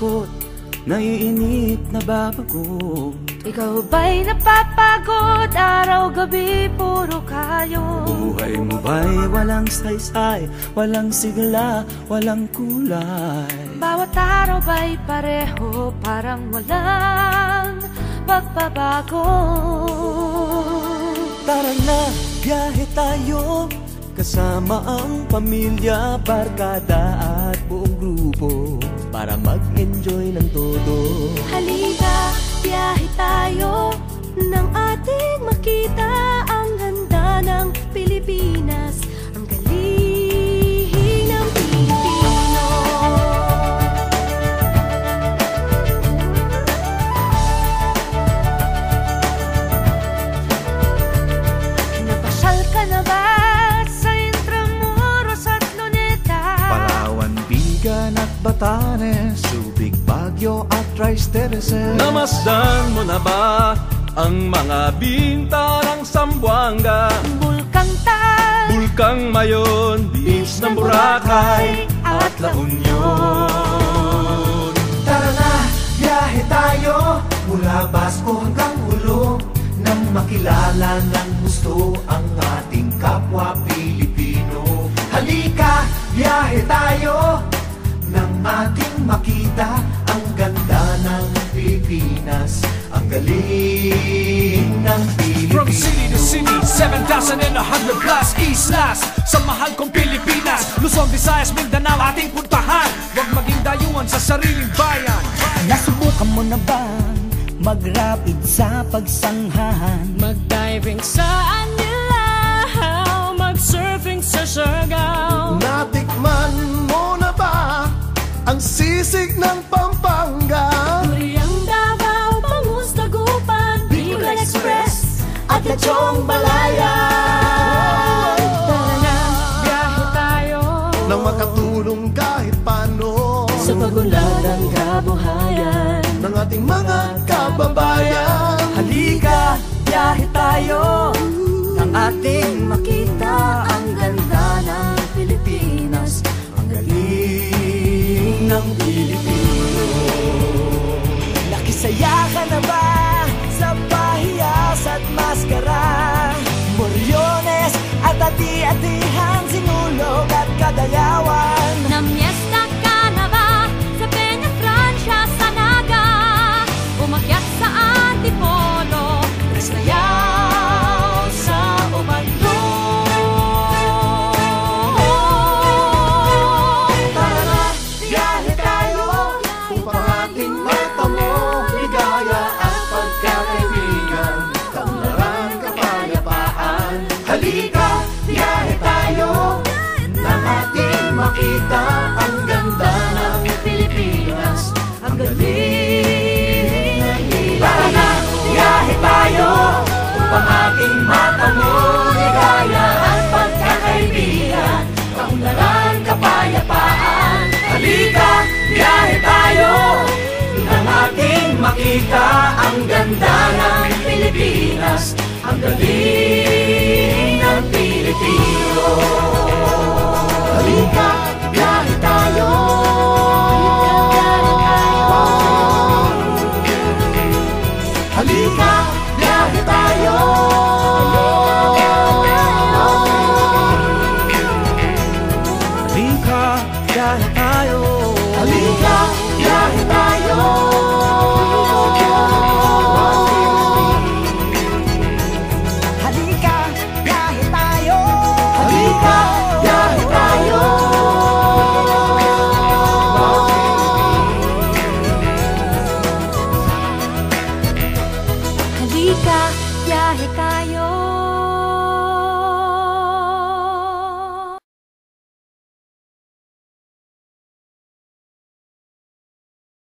takot, naiinip, nababagot. Ikaw ba'y napapagod? Araw-gabi, puro kayo. Buhay mo ba'y walang saysay, walang sigla, walang kulay? Bawat araw ba'y pareho, parang walang pagbabago? Tara na, biyahe tayo, kasama ang pamilya, barkada at buong grupo, para mag-enjoy ng todo. Halika, biyahe tayo, nang ating makita ang ganda ng Pilipinas, ang galing ng Pilipino. Napasyal ka na ba sa Intramuros at Luneta? Palawan, Bigan at Batanes, Subic, Baguio at Rice Terraces. Namasdan mo na ba ang mga bintarang Zamboanga, Bulkang Tal, Bulkang Mayon, Beach ng Boracay at La Union? Tara na, biyahe tayo, mula Basco hanggang Ulo, nang makilala ng gusto ang ating kapwa Pilipino. Halika, biyahe tayo, nang ating makita ang ganda ng Pilipinas, ang galing ng Pilipino. From city to city, 7,100 plus islas, sa mahal kong Pilipinas, Luzon, Visayas, Mindanao ating puntahan. Huwag maging dayuhan sa sariling bayan. Nasubukan mo na bang mag-rapid sa pagsanghahan? Mag-diving sa Anilaw, mag-surfing sa Siargao. Natikman mo na ba ang sisig ng Pampanga? Duriang Davao, Bangus, Dagupan, Bicol Express at Lechong Balayan. Tara na, biyahe tayo, Nang makatulong kahit paano sa pagunlad ng kabuhayan ng ating mga kababayan. Halika, biyahe tayo, nang ating makita ang ganda ng Pilipinas, ang galing ng Pilipino. Nakisaya ka na ba sa pahiyas at maskara? Moriones at ati-atihan, Sinulog at Kadayawan. Namiesta ka na ba sa Peña Francia, sa Naga? Umakyat sa Antipolo, sayaw sa Ubandong. Tara na, biyahe tayo, upang ating matamo ligaya at pagkakaibigan, kaunlaran, kapayapaan. Halika, biyahe tayo, nang ating makita ang ganda ng Pilipinas, ang galing ng Pilipino. Tara na, biyahe tayo, upang ating matamo ligaya at pagkakaibigan, kaunlaran, kapayapaan. Halika, biyahe tayo, nang ating makita ang ganda ng Pilipinas, ang galing